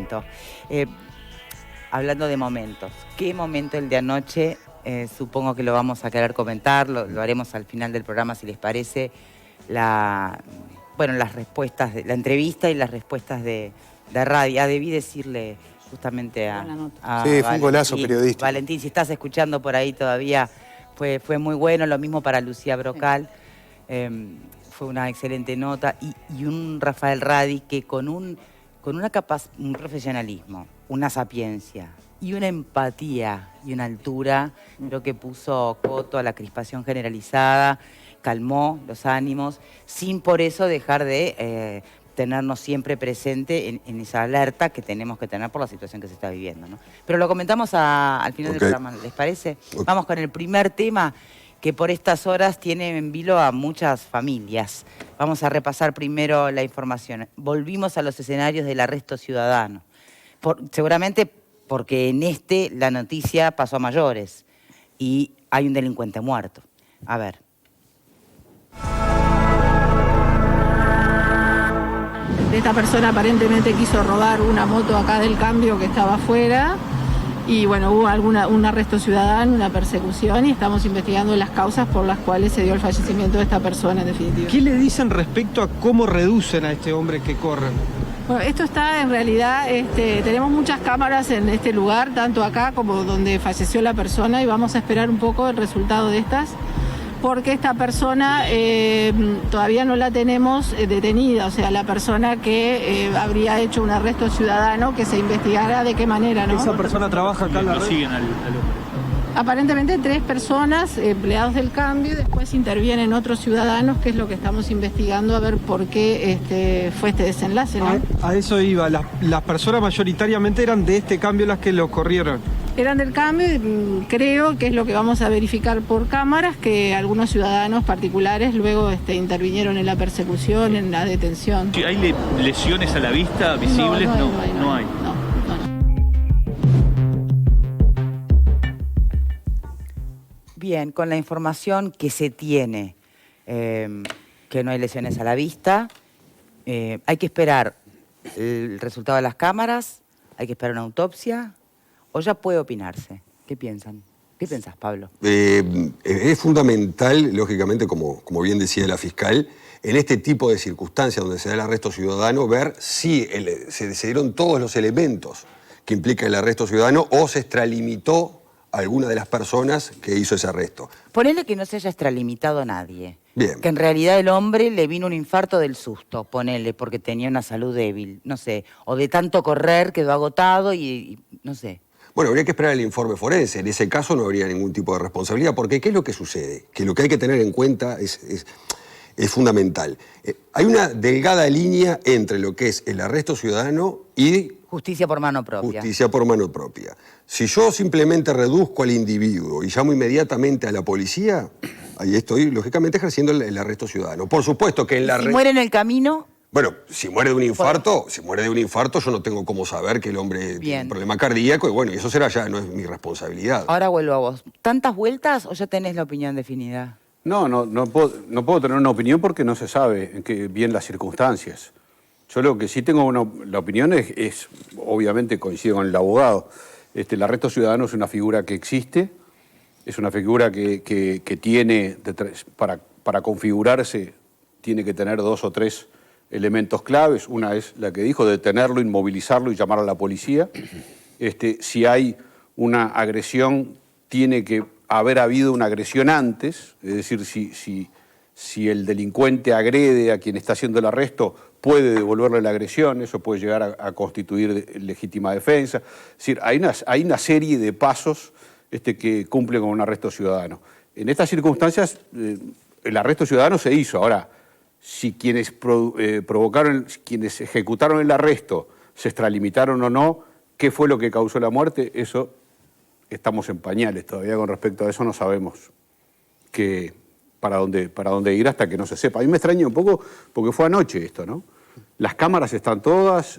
momento. Hablando de momentos, ¿qué momento el de anoche? Supongo que lo vamos a querer comentar, lo haremos al final del programa si les parece. Las respuestas, la entrevista y las respuestas de radio. Debí decirle justamente a sí, fue un golazo periodístico. Valentín, si estás escuchando por ahí todavía, fue muy bueno. Lo mismo para Lucía Brocal. Fue una excelente nota. Y un Rafael Radi que con un profesionalismo, una sapiencia y una empatía y una altura, creo que puso coto a la crispación generalizada, calmó los ánimos, sin por eso dejar de tenernos siempre presente en esa alerta que tenemos que tener por la situación que se está viviendo, ¿no? Pero lo comentamos al final del programa, ¿les parece? Vamos con el primer tema que por estas horas tiene en vilo a muchas familias. Vamos a repasar primero la información. Volvimos a los escenarios del arresto ciudadano. Seguramente porque en la noticia pasó a mayores y hay un delincuente muerto. A ver. Esta persona aparentemente quiso robar una moto acá del cambio que estaba afuera y bueno, hubo un arresto ciudadano, una persecución y estamos investigando las causas por las cuales se dio el fallecimiento de esta persona en definitiva. ¿Qué le dicen respecto a cómo reducen a este hombre que corren? Bueno, esto está en realidad, tenemos muchas cámaras en este lugar, tanto acá como donde falleció la persona y vamos a esperar un poco el resultado de estas. Porque esta persona todavía no la tenemos detenida, o sea, la persona que habría hecho un arresto ciudadano, que se investigara de qué manera, ¿no? ¿Esa persona trabaja acá en la red? Siguen al Aparentemente 3 personas, empleados del cambio, y después intervienen otros ciudadanos, que es lo que estamos investigando, a ver por qué fue este desenlace, ¿no? A eso iba, las personas mayoritariamente eran de este cambio las que lo corrieron. Eran del cambio y creo que es lo que vamos a verificar por cámaras, que algunos ciudadanos particulares luego intervinieron en la persecución, en la detención. ¿Hay lesiones a la vista visibles? No hay. Bien, con la información que se tiene, que no hay lesiones a la vista, hay que esperar el resultado de las cámaras, hay que esperar una autopsia. ¿O ya puede opinarse? ¿Qué piensan? ¿Qué pensás, Pablo? Es fundamental, lógicamente, como bien decía la fiscal, en este tipo de circunstancias donde se da el arresto ciudadano, ver si se dieron todos los elementos que implica el arresto ciudadano o se extralimitó alguna de las personas que hizo ese arresto. Ponele que no se haya extralimitado a nadie. Bien. Que en realidad el hombre le vino un infarto del susto, ponele, porque tenía una salud débil, no sé. O de tanto correr quedó agotado y no sé. Bueno, habría que esperar el informe forense. En ese caso no habría ningún tipo de responsabilidad, porque ¿qué es lo que sucede? Que lo que hay que tener en cuenta es fundamental. Hay una delgada línea entre lo que es el arresto ciudadano y... Justicia por mano propia. Justicia por mano propia. Si yo simplemente reduzco al individuo y llamo inmediatamente a la policía, ahí estoy, lógicamente, ejerciendo el arresto ciudadano. Por supuesto que en la... Si muere en el camino... Bueno, si muere de un infarto, yo no tengo cómo saber que el hombre tiene un problema cardíaco y bueno, eso será ya, no es mi responsabilidad. Ahora vuelvo a vos. ¿Tantas vueltas o ya tenés la opinión definida? No puedo tener una opinión porque no se sabe bien las circunstancias. Yo lo que sí tengo la opinión es, obviamente coincido con el abogado, el arresto ciudadano es una figura que existe, es una figura que tiene, para configurarse, tiene que tener 2 o 3 elementos claves. Una es la que dijo, detenerlo, inmovilizarlo y llamar a la policía. Si hay una agresión, tiene que haber habido una agresión antes, es decir, si el delincuente agrede a quien está haciendo el arresto, puede devolverle la agresión, eso puede llegar a constituir legítima defensa. Es decir, hay una serie de pasos que cumplen con un arresto ciudadano. En estas circunstancias, el arresto ciudadano se hizo. Ahora, si quienes quienes ejecutaron el arresto se extralimitaron o no, qué fue lo que causó la muerte, eso estamos en pañales todavía con respecto a eso, no sabemos para dónde ir hasta que no se sepa. A mí me extraña un poco porque fue anoche esto, ¿no? Las cámaras están todas,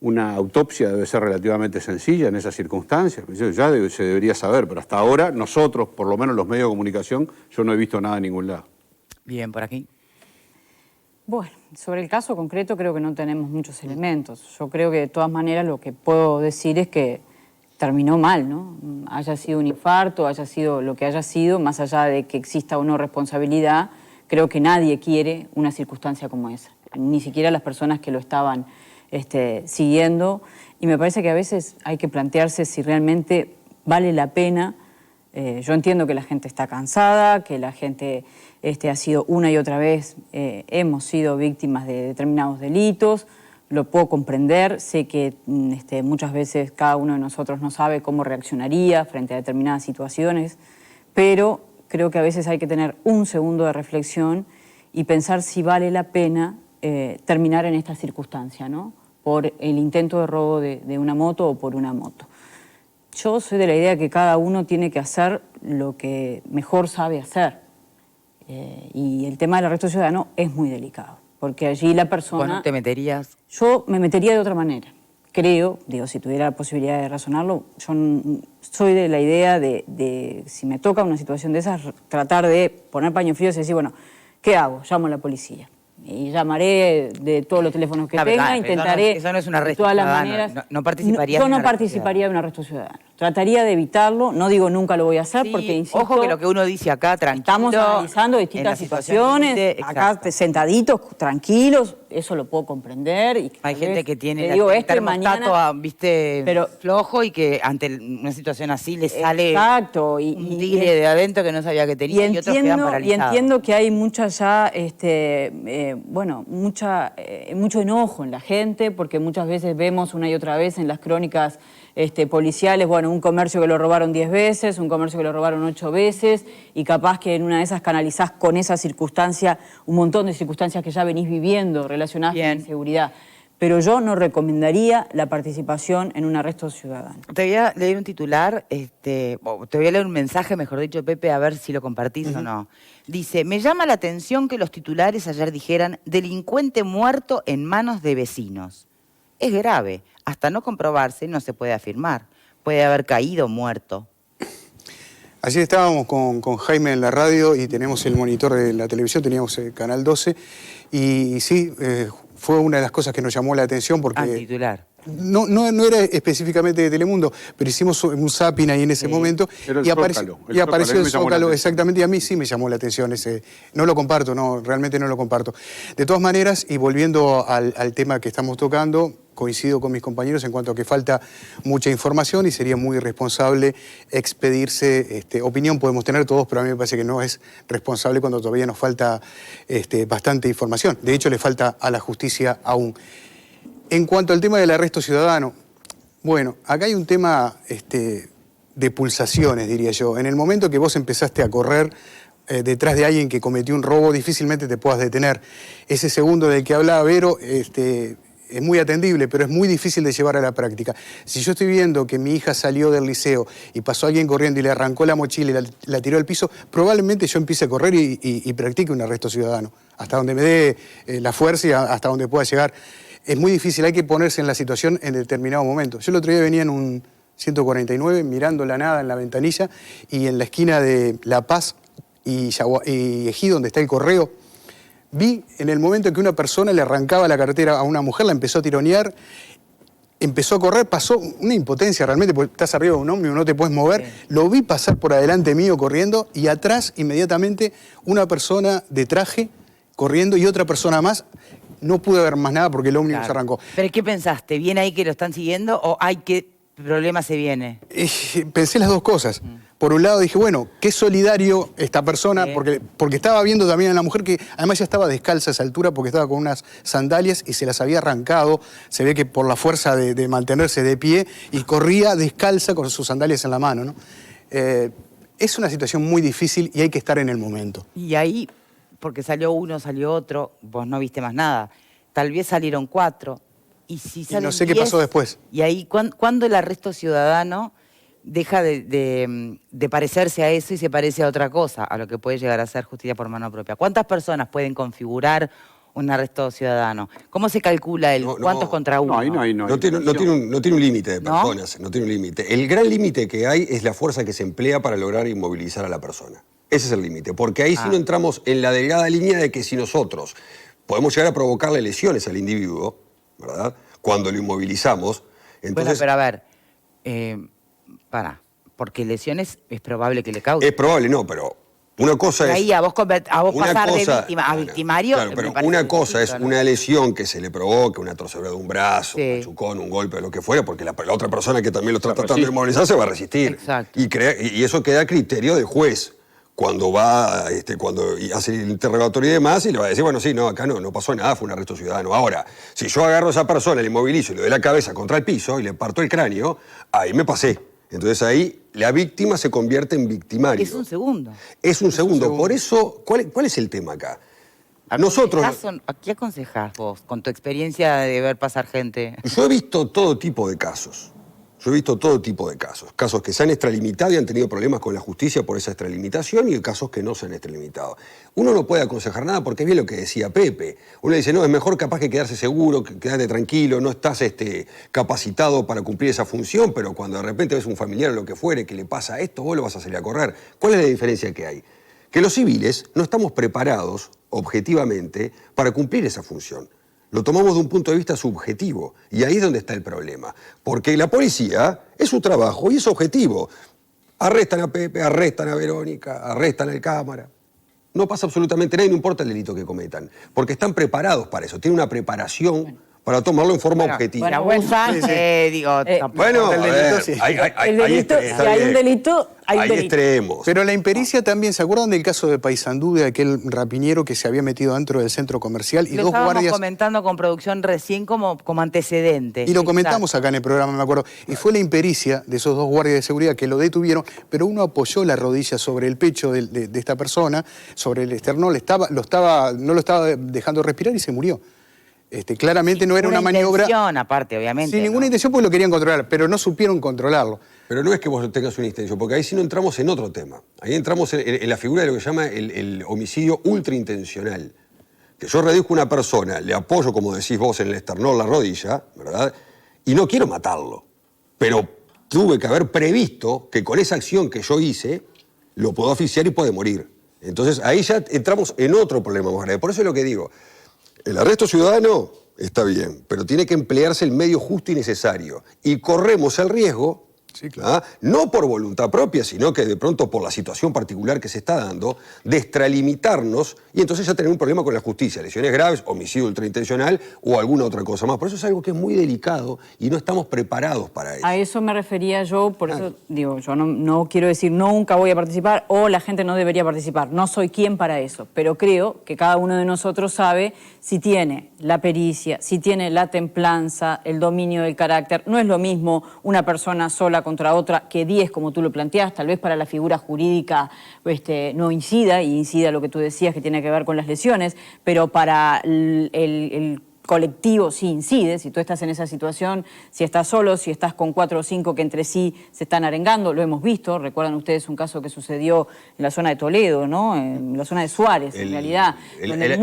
una autopsia debe ser relativamente sencilla en esas circunstancias, ya se debería saber, pero hasta ahora nosotros, por lo menos los medios de comunicación, yo no he visto nada en ningún lado. Bien, por aquí. Bueno, sobre el caso concreto creo que no tenemos muchos elementos. Yo creo que de todas maneras lo que puedo decir es que terminó mal, ¿no? Haya sido un infarto, haya sido lo que haya sido, más allá de que exista o no responsabilidad, creo que nadie quiere una circunstancia como esa. Ni siquiera las personas que lo estaban siguiendo. Y me parece que a veces hay que plantearse si realmente vale la pena. Yo entiendo que la gente está cansada, que la gente ha sido una y otra vez, hemos sido víctimas de determinados delitos, lo puedo comprender, sé que muchas veces cada uno de nosotros no sabe cómo reaccionaría frente a determinadas situaciones, pero creo que a veces hay que tener un segundo de reflexión y pensar si vale la pena terminar en esta circunstancia, ¿no? Por el intento de robo de una moto o por una moto. Yo soy de la idea que cada uno tiene que hacer lo que mejor sabe hacer. Y el tema del arresto ciudadano es muy delicado, porque allí la persona... ¿Vos no te meterías? Yo me metería de otra manera. Creo, digo, si tuviera la posibilidad de razonarlo, yo soy de la idea de si me toca una situación de esas, tratar de poner paños fríos y decir, bueno, ¿qué hago? Llamo a la policía. Y llamaré de todos los teléfonos que tenga, intentaré eso no es un arresto de todas las ciudadano. maneras. No participaría Yo no participaría de un arresto ciudadano. Trataría de evitarlo, no digo nunca lo voy a hacer, Sí, porque insisto, ojo que lo que uno dice acá, tranquilo. estamos analizando en distintas la situación situaciones, límite, acá exacto. sentaditos, tranquilos, eso lo puedo comprender. Y Hay gente que tiene digo el esto y termostato, mañana, viste, pero- flojo y que ante una situación así le sale exacto, un tigre de adentro que no sabía que tenía y, otros quedan paralizados. entiendo que hay mucha ya, mucho enojo en la gente, porque muchas veces vemos una y otra vez en las crónicas policiales, bueno, un comercio que lo robaron 10 veces, un comercio que lo robaron 8 veces, y capaz que en una de esas canalizás con esa circunstancia un montón de circunstancias que ya venís viviendo relacionadas con la inseguridad. Pero yo no recomendaría la participación en un arresto ciudadano. Te voy a leer un titular, te voy a leer un mensaje, mejor dicho, Pepe, a ver si lo compartís o no. Dice, me llama la atención que los titulares ayer dijeran delincuente muerto en manos de vecinos. Es grave, hasta no comprobarse no se puede afirmar. Puede haber caído muerto. Ayer estábamos con Jaime en la radio y tenemos el monitor de la televisión, teníamos el Canal 12, y sí, fue una de las cosas que nos llamó la atención porque... Titular. No era específicamente de Telemundo, pero hicimos un zapping ahí en ese momento y apareció el Zócalo, exactamente, y a mí sí me llamó la atención ese. No lo comparto, realmente no lo comparto. De todas maneras, y volviendo al tema que estamos tocando, coincido con mis compañeros en cuanto a que falta mucha información y sería muy irresponsable expedirse, opinión podemos tener todos, pero a mí me parece que no es responsable cuando todavía nos falta bastante información. De hecho, le falta a la justicia aún. En cuanto al tema del arresto ciudadano, bueno, acá hay un tema de pulsaciones, diría yo. En el momento que vos empezaste a correr detrás de alguien que cometió un robo, difícilmente te puedas detener. Ese segundo del que hablaba Vero es muy atendible, pero es muy difícil de llevar a la práctica. Si yo estoy viendo que mi hija salió del liceo y pasó alguien corriendo y le arrancó la mochila y la tiró al piso, probablemente yo empiece a correr y practique un arresto ciudadano, hasta donde me dé la fuerza y hasta donde pueda llegar. Es muy difícil, hay que ponerse en la situación en determinado momento. Yo el otro día venía en un 149 mirando la nada en la ventanilla y en la esquina de La Paz y Ejido, donde está el correo, vi en el momento en que una persona le arrancaba la cartera a una mujer, la empezó a tironear, empezó a correr, pasó una impotencia realmente, porque estás arriba de un ómnibus, no te puedes mover. Bien. Lo vi pasar por adelante mío corriendo y atrás inmediatamente una persona de traje corriendo y otra persona más. No pude ver más nada porque el ómnibus arrancó. ¿Pero qué pensaste? ¿Viene ahí que lo están siguiendo o hay qué problema se viene? Pensé las dos cosas. Por un lado dije, bueno, qué solidario esta persona, porque estaba viendo también a la mujer que además ya estaba descalza a esa altura porque estaba con unas sandalias y se las había arrancado. Se ve que por la fuerza de mantenerse de pie y corría descalza con sus sandalias en la mano, ¿no? Es una situación muy difícil y hay que estar en el momento. Y ahí, porque salió uno, salió otro, vos no viste más nada. Tal vez salieron 4. Y si salen no sé 10, qué pasó después. Y ahí, ¿cuándo el arresto ciudadano deja de parecerse a eso y se parece a otra cosa, a lo que puede llegar a ser justicia por mano propia? ¿Cuántas personas pueden configurar un arresto ciudadano? ¿Cómo se calcula cuántos contra uno? No tiene un límite de personas, no tiene un límite. El gran límite que hay es la fuerza que se emplea para lograr inmovilizar a la persona. Ese es el límite, porque ahí sí no entramos en la delgada línea de que si nosotros podemos llegar a provocarle lesiones al individuo, ¿verdad? Cuando lo inmovilizamos. Entonces, bueno, pero a ver, porque lesiones es probable que le cause. es probable, no, pero una cosa y ahí es... a vos pasar de cosa, víctima a victimario... Claro, pero me parece una cosa es distinto, ¿no? una lesión que se le provoque, una torcedura de un brazo, Sí. un machucón, un golpe, lo que fuera, porque la otra persona que también lo está tratando de inmovilizar se va a resistir. Exacto. Y eso queda a criterio del juez. Cuando va, cuando hace el interrogatorio y demás, y le va a decir, bueno, sí, no, acá no pasó nada, fue un arresto ciudadano. Ahora, si yo agarro a esa persona, le inmovilizo y le doy la cabeza contra el piso y le parto el cráneo, ahí me pasé. Entonces ahí la víctima se convierte en victimario. Es un segundo. Es un segundo. Por eso, ¿cuál es el tema acá? Nosotros... ¿A qué aconsejás vos, con tu experiencia de ver pasar gente? Yo he visto todo tipo de casos. Casos que se han extralimitado y han tenido problemas con la justicia por esa extralimitación y casos que no se han extralimitado. Uno no puede aconsejar nada porque es bien lo que decía Pepe. Uno dice, no, es mejor capaz que quedarse seguro, quedarte tranquilo, no estás capacitado para cumplir esa función, pero cuando de repente ves un familiar o lo que fuere que le pasa esto, vos lo vas a salir a correr. ¿Cuál es la diferencia que hay? Que los civiles no estamos preparados, objetivamente, para cumplir esa función. Lo tomamos de un punto de vista subjetivo, y ahí es donde está el problema. Porque la policía es su trabajo y es objetivo. Arrestan a Pepe, arrestan a Verónica, arrestan al cámara. No pasa absolutamente nada y no importa el delito que cometan, porque están preparados para eso, tienen una preparación para tomarlo en forma objetiva. Bueno, abusan, tampoco. Bueno, el delito, sí. El delito, si hay un delito, hay un hay delito. extremos. Pero la impericia también, ¿se acuerdan del caso de Paysandú, de aquel rapinero que se había metido dentro del centro comercial y Lo dos estábamos guardias... comentando con producción recién como antecedente. Y lo comentamos acá en el programa, me acuerdo. Y fue la impericia de esos dos guardias de seguridad que lo detuvieron, pero uno apoyó la rodilla sobre el pecho de esta persona, sobre el esternón, no lo estaba dejando respirar y se murió. Claramente no era una maniobra... Intención, aparte, obviamente. Sin ninguna intención, porque lo querían controlar, pero no supieron controlarlo. Pero no es que vos tengas una intención, porque ahí sí no entramos en otro tema. Ahí entramos en la figura de lo que se llama el homicidio ultraintencional. Que yo reduzco a una persona, le apoyo, como decís vos, en el esternón, la rodilla, ¿verdad? Y no quiero matarlo. Pero tuve que haber previsto que con esa acción que yo hice, lo puedo asfixiar y puede morir. Entonces ahí ya entramos en otro problema más grave. Por eso es lo que digo. El arresto ciudadano está bien, pero tiene que emplearse el medio justo y necesario. Y corremos el riesgo, sí, claro, no por voluntad propia, sino que de pronto por la situación particular que se está dando, de extralimitarnos y entonces ya tener un problema con la justicia, lesiones graves, homicidio ultraintencional o alguna otra cosa más. Por eso es algo que es muy delicado y no estamos preparados para eso. A eso me refería yo, por eso digo, yo no quiero decir nunca voy a participar o la gente no debería participar. No soy quien para eso, pero creo que cada uno de nosotros sabe si tiene la pericia, si tiene la templanza, el dominio del carácter. No es lo mismo una persona sola contra otra que 10, como tú lo planteas. Tal vez para la figura jurídica no incida, y incida lo que tú decías que tiene que ver con las lesiones, pero para el colectivo sí incide. Si tú estás en esa situación, si estás solo, si estás con 4 o 5 que entre sí se están arengando, lo hemos visto. Recuerdan ustedes un caso que sucedió en la zona de Toledo, ¿no? En la zona de Suárez, en realidad, donde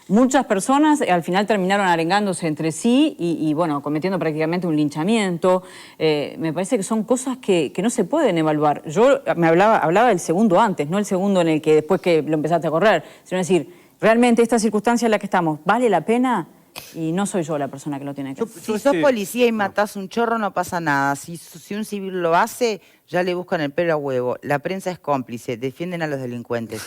muchas personas al final terminaron arengándose entre sí y bueno, cometiendo prácticamente un linchamiento. Me parece que son cosas que no se pueden evaluar. Yo hablaba del segundo antes, no el segundo en el que después que lo empezaste a correr, sino decir, realmente esta circunstancia en la que estamos, ¿vale la pena? Y no soy yo la persona que lo tiene que hacer. Si sos policía y matás un chorro, no pasa nada. Si un civil lo hace, ya le buscan el pelo a huevo. La prensa es cómplice, defienden a los delincuentes.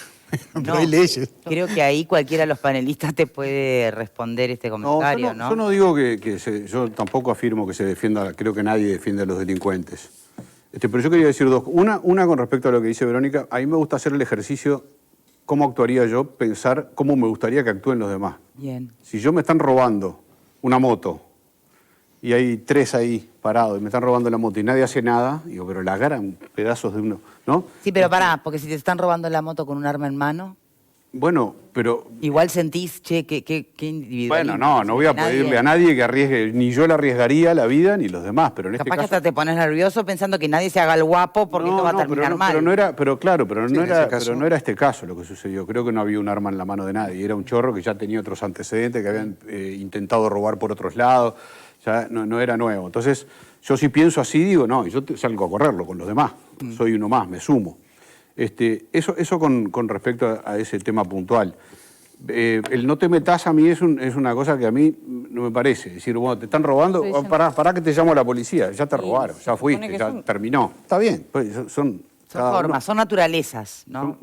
Pero hay leyes. Creo que ahí cualquiera de los panelistas te puede responder este comentario, ¿no? Yo no digo yo tampoco afirmo que se defienda, creo que nadie defiende a los delincuentes. Pero yo quería decir dos. Una con respecto a lo que dice Verónica, a mí me gusta hacer el ejercicio, cómo actuaría yo, pensar cómo me gustaría que actúen los demás. Bien. Si yo me están robando una moto y hay 3 ahí parados y me están robando la moto y nadie hace nada, digo, pero la agarran pedazos de uno, ¿no? Sí, pero pará, porque si te están robando la moto con un arma en mano... Bueno, pero... Igual sentís, che, qué individualismo. Bueno, no voy a pedirle a nadie que arriesgue, ni yo le arriesgaría la vida ni los demás, pero en este Capaz caso... que hasta te pones nervioso pensando que nadie se haga el guapo porque esto va a terminar mal. Pero no era este caso lo que sucedió. Creo que no había un arma en la mano de nadie. Era un chorro que ya tenía otros antecedentes, que habían intentado robar por otros lados. Ya no era nuevo. Entonces, yo si pienso así, digo, no, yo salgo a correrlo con los demás. Soy uno más, me sumo. Eso con respecto a ese tema puntual. el no te metas a mí es una cosa que a mí no me parece. Es decir, bueno, te están robando, pará que te llamo a la policía, ya te robaron, ya fuiste, ya terminó. Está bien, pues son formas, son naturalezas, ¿no?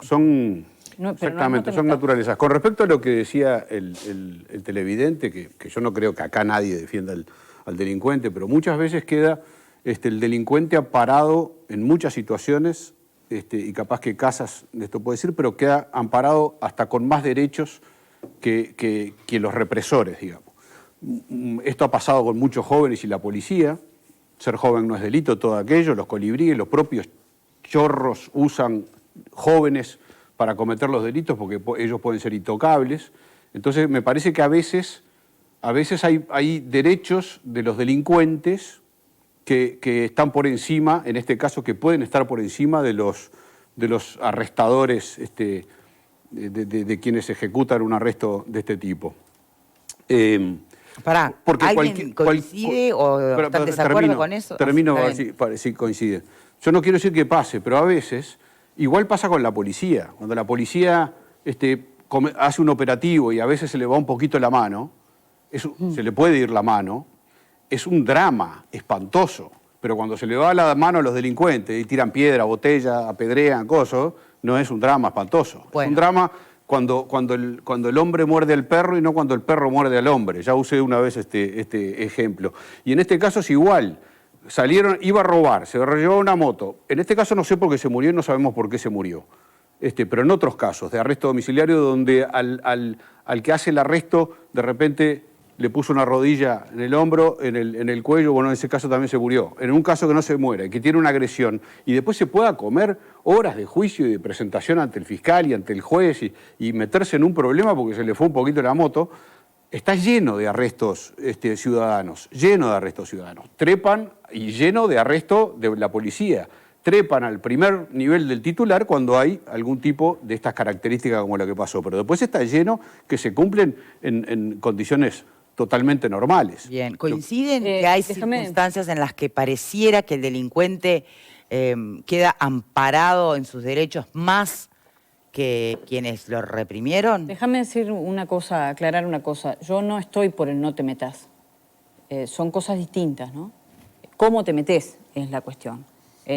Exactamente, son naturalezas. Con respecto a lo que decía el televidente, que yo no creo que acá nadie defienda al delincuente, pero muchas veces queda el delincuente amparado en muchas situaciones, y capaz que Casas de esto puede decir, pero queda amparado hasta con más derechos que los represores, digamos. Esto ha pasado con muchos jóvenes y la policía. Ser joven no es delito, todo aquello. Los colibríes, los propios chorros usan jóvenes para cometer los delitos porque ellos pueden ser intocables. Entonces me parece que a veces hay derechos de los delincuentes que están por encima, en este caso que pueden estar por encima de los arrestadores, de quienes ejecutan un arresto de este tipo. ¿Alguien coincide o está en desacuerdo con eso? Termino a ver si coincide. Yo no quiero decir que pase, pero a veces, igual pasa con la policía. Cuando la policía hace un operativo y a veces se le va un poquito la mano, se le puede ir la mano, es un drama espantoso. Pero cuando se le va la mano a los delincuentes y tiran piedra, botella, apedrean, cosas, no es un drama espantoso. Bueno. Es un drama cuando el hombre muerde al perro y no cuando el perro muerde al hombre. Ya usé una vez este ejemplo. Y en este caso es igual. Iba a robar, se llevó una moto. En este caso no sé por qué se murió y no sabemos por qué se murió. Pero en otros casos de arresto domiciliario donde al que hace el arresto de repente le puso una rodilla en el hombro, en el cuello, bueno, en ese caso también se murió. En un caso que no se muere, que tiene una agresión, y después se pueda comer horas de juicio y de presentación ante el fiscal y ante el juez y meterse en un problema porque se le fue un poquito la moto, está lleno de arrestos ciudadanos, lleno de arrestos ciudadanos. Trepan y lleno de arresto de la policía. Trepan al primer nivel del titular cuando hay algún tipo de estas características como la que pasó. Pero después está lleno que se cumplen en condiciones totalmente normales. Bien, ¿coinciden que hay circunstancias en las que pareciera que el delincuente queda amparado en sus derechos más que quienes lo reprimieron? Déjame decir una cosa, aclarar una cosa. Yo no estoy por el no te metas. Son cosas distintas, ¿no? ¿Cómo te metés? Es la cuestión.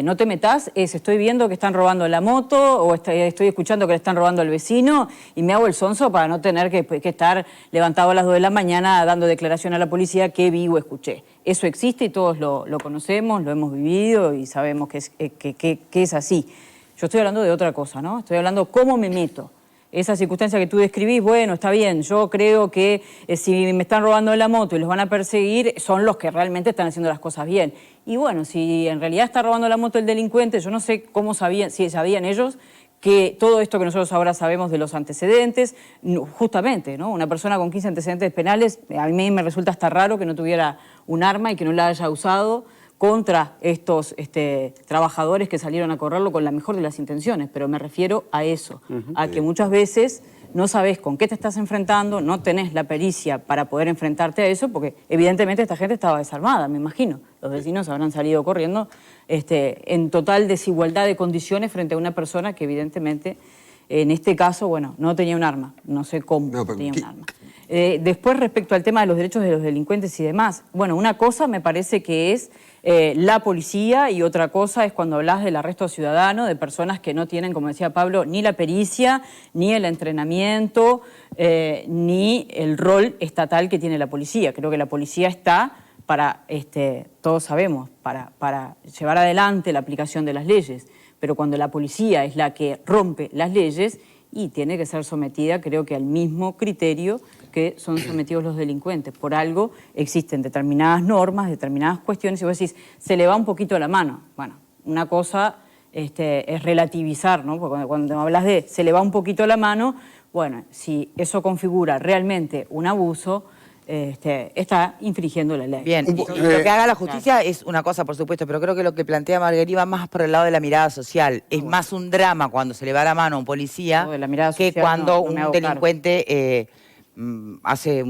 No te metas, estoy viendo que están robando la moto o estoy escuchando que le están robando al vecino y me hago el sonso para no tener que estar levantado a las 2 de la mañana dando declaración a la policía que vi o escuché. Eso existe y todos lo conocemos, lo hemos vivido y sabemos que es así. Yo estoy hablando de otra cosa, ¿no? Estoy hablando cómo me meto. Esa circunstancia que tú describís, bueno, está bien, yo creo que si me están robando la moto y los van a perseguir, son los que realmente están haciendo las cosas bien. Y bueno, si en realidad está robando la moto el delincuente, yo no sé cómo si sabían ellos que todo esto que nosotros ahora sabemos de los antecedentes, justamente, ¿no? Una persona con 15 antecedentes penales, a mí me resulta hasta raro que no tuviera un arma y que no la haya usado contra estos trabajadores que salieron a correrlo con la mejor de las intenciones, pero me refiero a eso, a que muchas veces no sabes con qué te estás enfrentando, no tenés la pericia para poder enfrentarte a eso, porque evidentemente esta gente estaba desarmada, me imagino. Los vecinos habrán salido corriendo en total desigualdad de condiciones frente a una persona que evidentemente, en este caso, bueno, no tenía un arma, no sé cómo tenía un arma. Después, respecto al tema de los derechos de los delincuentes y demás, bueno, una cosa me parece que es la policía y otra cosa es cuando hablas del arresto ciudadano de personas que no tienen, como decía Pablo, ni la pericia, ni el entrenamiento, ni el rol estatal que tiene la policía. Creo que la policía está para, todos sabemos, para llevar adelante la aplicación de las leyes, pero cuando la policía es la que rompe las leyes y tiene que ser sometida, creo que al mismo criterio que son sometidos los delincuentes. Por algo existen determinadas normas, determinadas cuestiones, y vos decís, se le va un poquito la mano. Bueno, una cosa es relativizar, ¿no? Porque cuando hablas de se le va un poquito la mano, bueno, si eso configura realmente un abuso, está infringiendo la ley. Bien, lo que haga la justicia es una cosa, por supuesto, pero creo que lo que plantea Marguerite va más por el lado de la mirada social. Es más un drama cuando se le va la mano a un policía que cuando un delincuente comete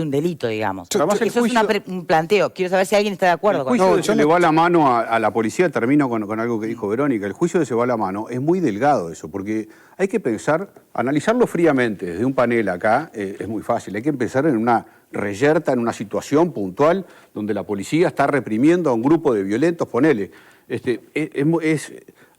un delito, digamos. Además, Eso es un planteo. Quiero saber si alguien está de acuerdo con eso. El juicio se le va la mano a la policía, termino con algo que dijo Verónica, el juicio se va la mano, es muy delgado eso, porque hay que pensar, analizarlo fríamente desde un panel acá, es muy fácil, hay que empezar en una reyerta, en una situación puntual donde la policía está reprimiendo a un grupo de violentos, ponele.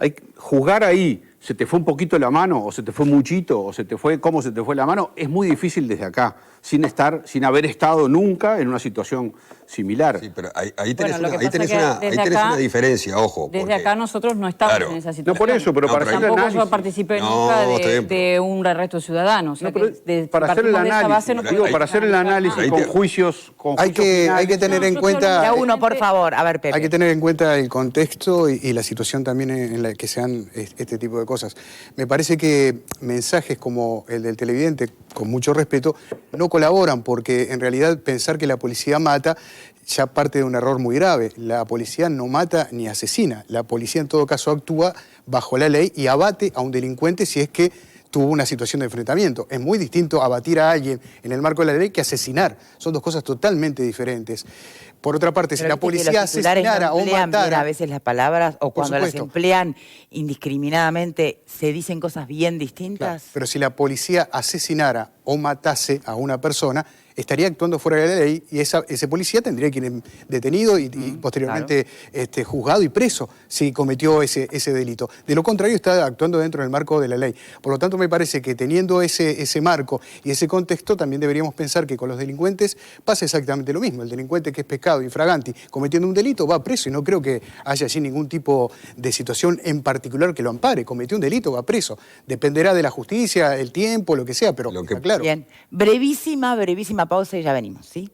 Hay que juzgar ahí, se te fue un poquito la mano, o se te fue muchito, o cómo se te fue la mano, es muy difícil desde acá, sin haber estado nunca en una situación similar. Sí, pero ahí tenés una diferencia, ojo. Desde acá nosotros no estamos en esa situación. No por eso, pero para hacer el análisis. Tampoco yo participé nunca de un arresto ciudadano. O sea, para hacer el análisis, con juicios hay que tener en cuenta... uno, por favor. A ver, Pepe. Hay que tener en cuenta el contexto y la situación también en la que se dan este tipo de cosas. Me parece que mensajes como el del televidente, con mucho respeto, no colaboran, porque en realidad pensar que la policía mata ya parte de un error muy grave. La policía no mata ni asesina. La policía en todo caso actúa bajo la ley y abate a un delincuente si es que tuvo una situación de enfrentamiento. Es muy distinto abatir a alguien en el marco de la ley que asesinar. Son dos cosas totalmente diferentes. Por otra parte, si la policía asesinara o matara... a veces las palabras, o cuando las emplean indiscriminadamente, se dicen cosas bien distintas. Claro, pero si la policía asesinara o matase a una persona, estaría actuando fuera de la ley y ese policía tendría que ir detenido y posteriormente juzgado y preso si cometió ese delito. De lo contrario, está actuando dentro del marco de la ley. Por lo tanto, me parece que teniendo ese marco y ese contexto, también deberíamos pensar que con los delincuentes pasa exactamente lo mismo. El delincuente que es pescado infraganti cometiendo un delito va preso y no creo que haya allí ningún tipo de situación en particular que lo ampare. Cometió un delito, va preso. Dependerá de la justicia, el tiempo, lo que sea, pero está claro. Bien, brevísima pausa y ya venimos, ¿sí?